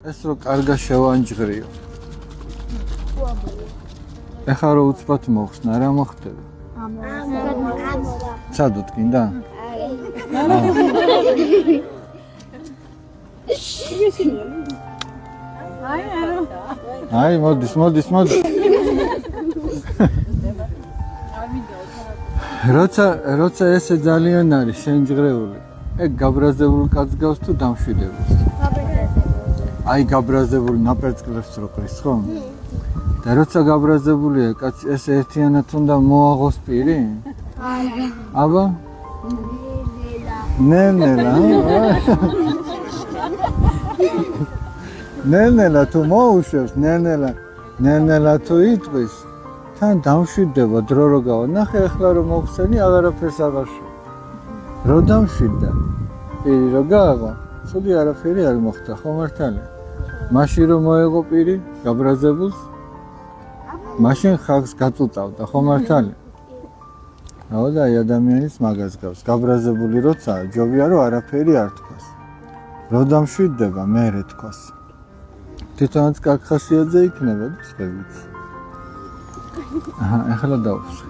ეს რო კარგა შევანჯღრიო. ეხლა რო უცბად მოხსნა, რა მოხდება? ცადოთ გინდა? აი, მოდის. როცა ესე ძალიან არის შენჯღრეული, ეგ გაბრაზებული კაცს გავს თუ დამშვიდებას? აი გაბრაზებული ნაპერწკლებს რო ყრის, ხო? და როცა გაბრაზებულია კაცი ესე ერთიანად უნდა მოაღოს პირი? აბა? ნენელა. ნენელა თუ მოუშვებს, ნენელა თუ იტყვის, თან დამშვიდდება დრო რო გავა. ნახე ახლა რომ მოხსენი, აღარაფერს აღარშო. რო დამშვიდდა, პირი რო გააღო, ცუდი არაფერი არ მოხდა, ხო მართალია? მაშინ რომ მოეღო პირი გაბრაზებულს, მაშინ ხალხს გაწუწავდა, ხო მართალია? აუ და აი ადამიანის მაგას გავს. გაბრაზებული როცაა, ჯობია რომ არაფერი არ თქვას. რო დამშვიდდება, მერე თქვას. თვითონაც კარგ ხასიათზე იქნება და სხვაებიც. ახლა დავუსხე.